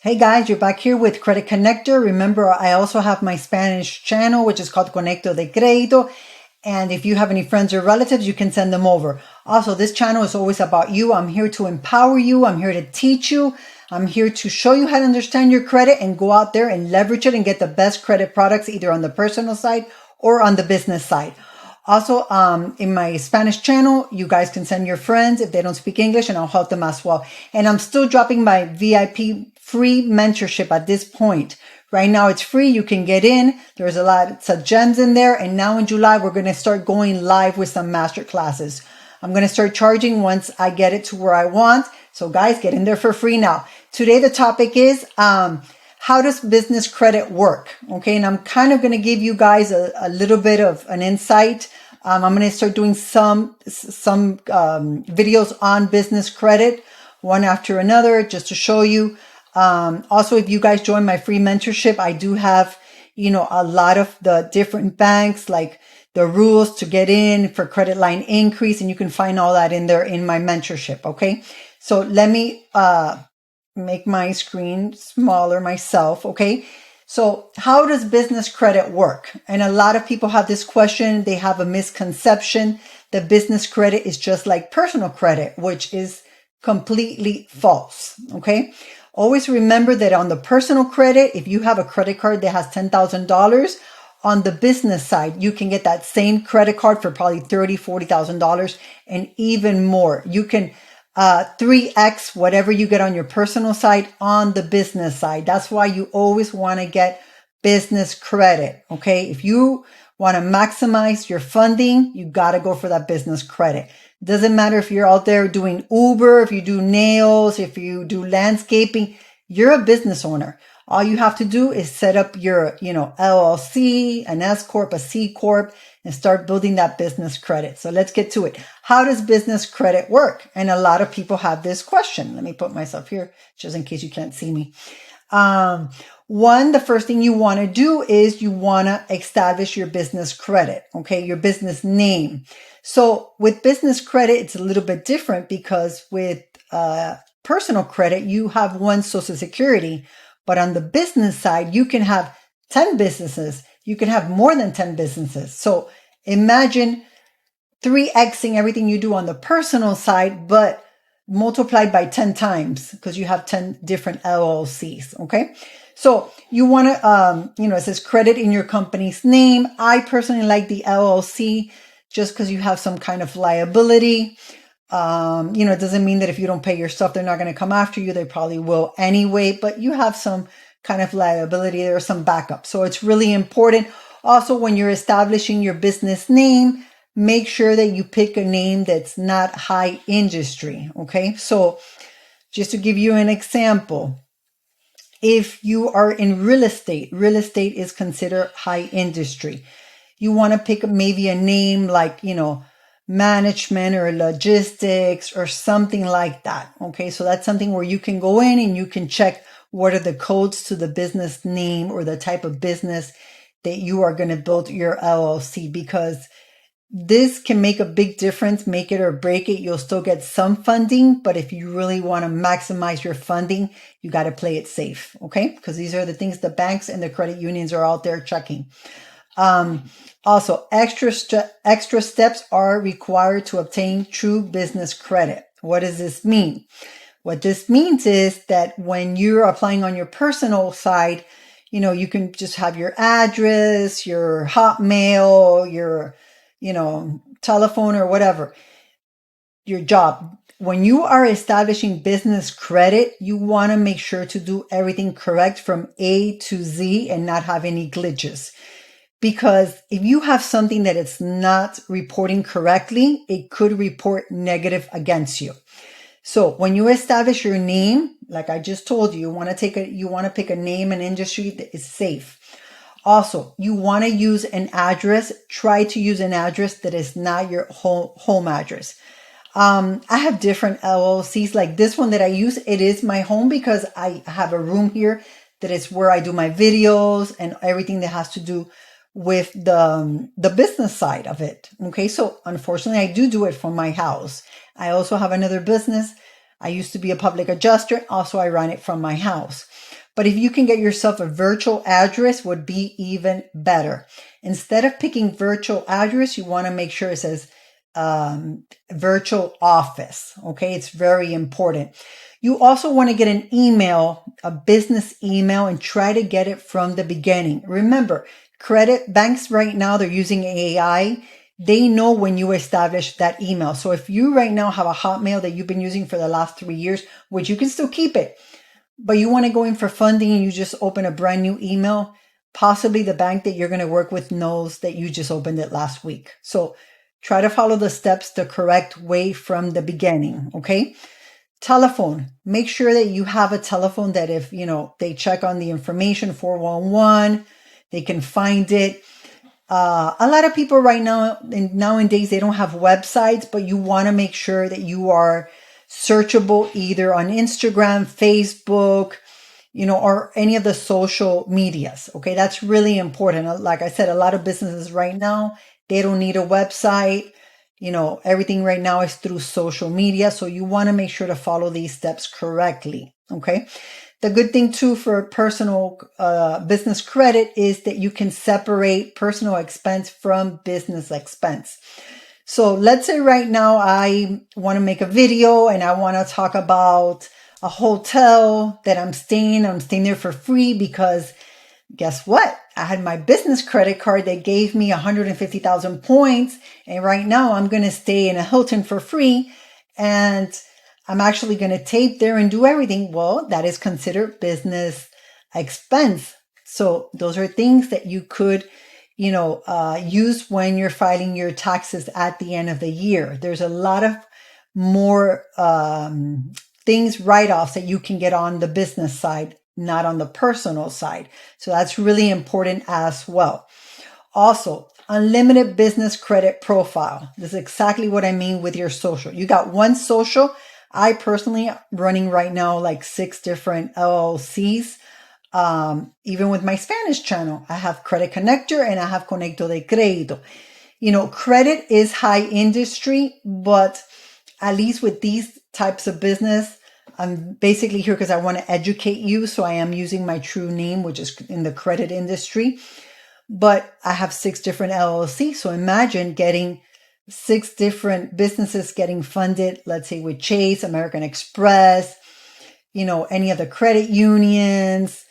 Hey guys, you're back here with Credit Connector. Remember, I also have my Spanish channel, which is called Conecto de Crédito. And if you have any friends or relatives, you can send them over. Also, this channel is always about you. I'm here to empower you. I'm here to teach you. I'm here to show you how to understand your credit and go out there and leverage it and get the best credit products either on the personal side or on the business side. Also, in my Spanish channel, you guys can send your friends if they don't speak English and I'll help them as well. And I'm still dropping my VIP free mentorship at this point. Right now it's free. You can get in. There's a lot of gems in there. And now in July, we're going to start going live with some master classes. I'm going to start charging once I get it to where I want. So guys, get in there for free now. Today, the topic is, how does business credit work? Okay. And I'm kind of going to give you guys a little bit of an insight. I'm going to start doing some videos on business credit, one after another, just to show you. Also, if you guys join my free mentorship, I do have, a lot of the different banks, like the rules to get in for credit line increase. And you can find all that in there in my mentorship. Okay. So let me, make my screen smaller myself. Okay. So how does business credit work? And a lot of people have this question. They have a misconception that business credit is just like personal credit, which is completely false. Okay. Always remember that on the personal credit, if you have a credit card that has $10,000, on the business side, you can get that same credit card for probably $30,000, $40,000 and even more. You can 3x whatever you get on your personal side on the business side. That's why you always want to get business credit. Okay. If you want to maximize your funding, you got to go for that business credit. Doesn't matter if you're out there doing Uber, if you do nails, if you do landscaping, you're a business owner. All you have to do is set up your, LLC, an S Corp, a C Corp, and start building that business credit. So let's get to it. How does business credit work? And a lot of people have this question. Let me put myself here just in case you can't see me. The first thing you want to do is you want to establish your business credit. Okay. Your business name. So with business credit, it's a little bit different because with, personal credit, you have one social security, but on the business side, you can have 10 businesses. You can have more than 10 businesses. So imagine 3xing everything you do on the personal side, but multiplied by 10 times because you have 10 different LLCs. Okay. So you want to, it says credit in your company's name. I personally like the LLC just because you have some kind of liability. It doesn't mean that if you don't pay your stuff, they're not going to come after you. They probably will anyway, but you have some kind of liability. There are some backup. So it's really important. Also, when you're establishing your business name, make sure that you pick a name that's not high industry. Okay. So just to give you an example, if you are in real estate is considered high industry. You want to pick maybe a name like, management or logistics or something like that. Okay. So that's something where you can go in and you can check what are the codes to the business name or the type of business that you are going to build your LLC, because this can make a big difference, make it or break it. You'll still get some funding, but if you really want to maximize your funding, you got to play it safe. Okay. Because these are the things the banks and the credit unions are out there checking. Also, extra steps are required to obtain true business credit. What does this mean? What this means is that when you're applying on your personal side, you can just have your address, your Hotmail, your, telephone or whatever, your job. When you are establishing business credit, you want to make sure to do everything correct from A to Z and not have any glitches. Because if you have something that it's not reporting correctly, it could report negative against you. So when you establish your name, like I just told you, you want to pick a name and industry that is safe. Also, you want to use an address. Try to use an address that is not your home address. I have different LLCs like this one that I use. It is my home because I have a room here that is where I do my videos and everything that has to do with the business side of it. Okay. So unfortunately, I do it from my house. I also have another business. I used to be a public adjuster. Also, I run it from my house. But if you can get yourself a virtual address, would be even better. Instead of picking virtual address, you want to make sure it says virtual office. Okay, it's very important. You also want to get an email, a business email, and try to get it from the beginning. Remember, credit banks right now, they're using AI. They know when you establish that email. So if you right now have a Hotmail that you've been using for the last 3 years, which you can still keep it, but you want to go in for funding and you just open a brand new email, possibly the bank that you're going to work with knows that you just opened it last week. So try to follow the steps the correct way from the beginning. Okay. Telephone. Make sure that you have a telephone that if, they check on the information, 411, they can find it. A lot of people right now, and nowadays, they don't have websites, but you want to make sure that you are searchable either on Instagram, Facebook, or any of the social medias. Okay. That's really important. Like I said, a lot of businesses right now, they don't need a website. Everything right now is through social media. So you want to make sure to follow these steps correctly. Okay. The good thing too for personal business credit is that you can separate personal expense from business expense. So let's say right now I want to make a video and I want to talk about a hotel that I'm staying there for free because guess what? I had my business credit card that gave me 150,000 points. And right now I'm going to stay in a Hilton for free. And I'm actually going to tape there and do everything. Well, that is considered business expense. So those are things that you could, use when you're filing your taxes at the end of the year. There's a lot of more things, write-offs that you can get on the business side, not on the personal side. So that's really important as well. Also, unlimited business credit profile. This is exactly what I mean with your social. You got one social. I personally running right now like 6 different LLCs. Even with my Spanish channel, I have Credit Connector and I have Conecto de Crédito. Credit is high industry, but at least with these types of business, I'm basically here because I want to educate you. So I am using my true name, which is in the credit industry. But I have 6 different LLCs. So imagine getting 6 different businesses getting funded, let's say with Chase, American Express, any of the credit unions.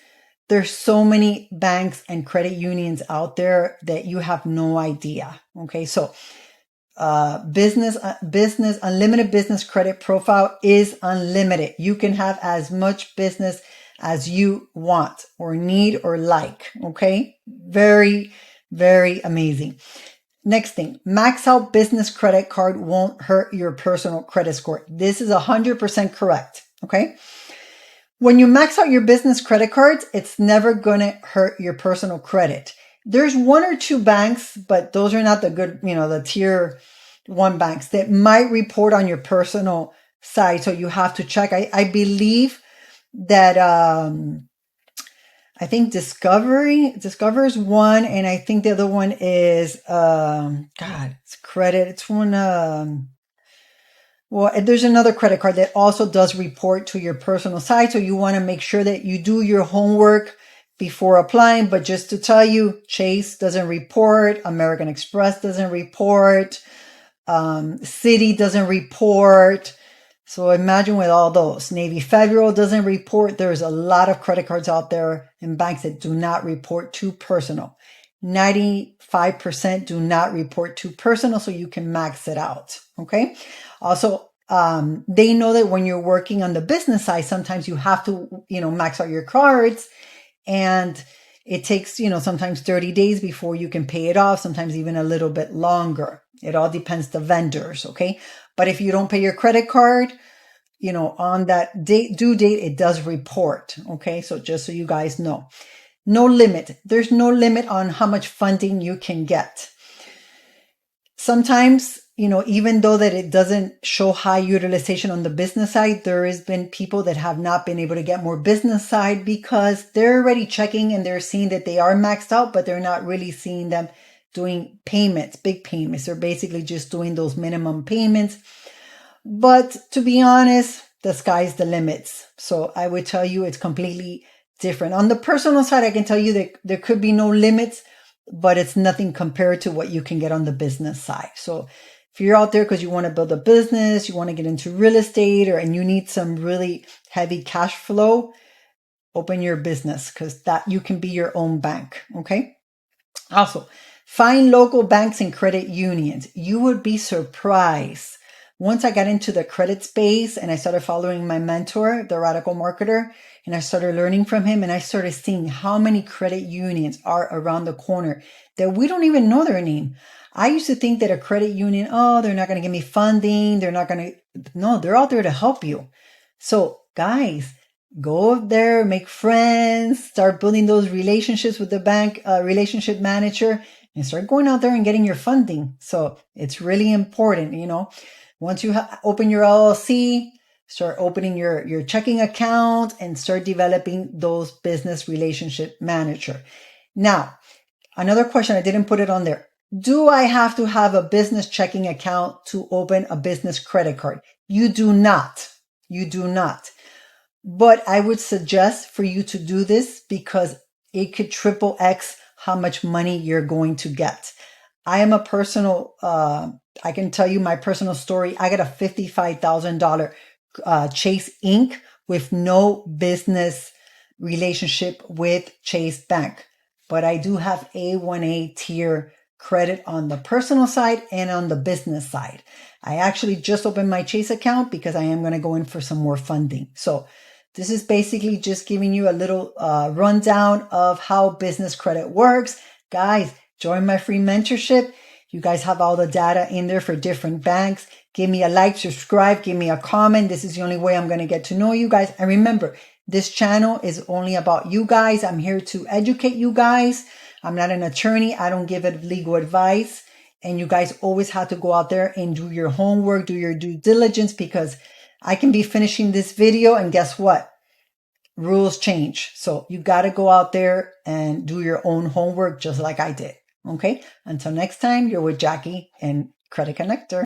There's so many banks and credit unions out there that you have no idea. Okay. So business, unlimited business credit profile is unlimited. You can have as much business as you want or need or like. Okay. Very, very amazing. Next thing, max out business credit card won't hurt your personal credit score. This is 100% correct. Okay. When you max out your business credit cards, it's never going to hurt your personal credit. There's 1 or 2 banks, but those are not the good, the tier 1 banks that might report on your personal side. So you have to check. I believe that, I think Discover is one. And I think the other one is, it's credit. It's one, well, there's another credit card that also does report to your personal side. So you want to make sure that you do your homework before applying. But just to tell you, Chase doesn't report. American Express doesn't report. Citi doesn't report. So imagine with all those. Navy Federal doesn't report. There's a lot of credit cards out there and banks that do not report to personal. 95% do not report to personal, so you can max it out. Okay. Also, they know that when you're working on the business side, sometimes you have to, max out your cards, and it takes, sometimes 30 days before you can pay it off, sometimes even a little bit longer. It all depends the vendors. Okay. But if you don't pay your credit card, on that due date, it does report. Okay. So just so you guys know, no limit. There's no limit on how much funding you can get. Sometimes, even though that it doesn't show high utilization on the business side, there has been people that have not been able to get more business side because they're already checking and they're seeing that they are maxed out, but they're not really seeing them doing payments, big payments. They're basically just doing those minimum payments. But to be honest, the sky's the limits. So I would tell you it's completely different. On the personal side, I can tell you that there could be no limits, but it's nothing compared to what you can get on the business side. So if you're out there because you want to build a business, you want to get into real estate, and you need some really heavy cash flow, open your business, because that you can be your own bank. Okay. Also, find local banks and credit unions. You would be surprised. Once I got into the credit space and I started following my mentor, the Radical Marketer, and I started learning from him, and I started seeing how many credit unions are around the corner that we don't even know their name. I used to think that a credit union, oh, they're not going to give me funding. They're not going to, no, they're out there to help you. So guys, go up there, make friends, start building those relationships with the bank relationship manager, and start going out there and getting your funding. So it's really important, once you open your LLC, start opening your checking account and start developing those business relationship manager. Now, another question, I didn't put it on there. Do I have to have a business checking account to open a business credit card? You do not. You do not. But I would suggest for you to do this because it could triple X how much money you're going to get. I am a personal, I can tell you my personal story. I got a $55,000 Chase Inc. with no business relationship with Chase Bank. But I do have A1A tier credit on the personal side and on the business side. I actually just opened my Chase account because I am going to go in for some more funding. So this is basically just giving you a little rundown of how business credit works. Guys, join my free mentorship. You guys have all the data in there for different banks. Give me a like, subscribe, give me a comment. This is the only way I'm going to get to know you guys. And remember, this channel is only about you guys. I'm here to educate you guys. I'm not an attorney. I don't give legal advice. And you guys always have to go out there and do your homework, do your due diligence, because I can be finishing this video and guess what? Rules change. So you got to go out there and do your own homework just like I did. Okay. Until next time, you're with Jackie and Credit Connector.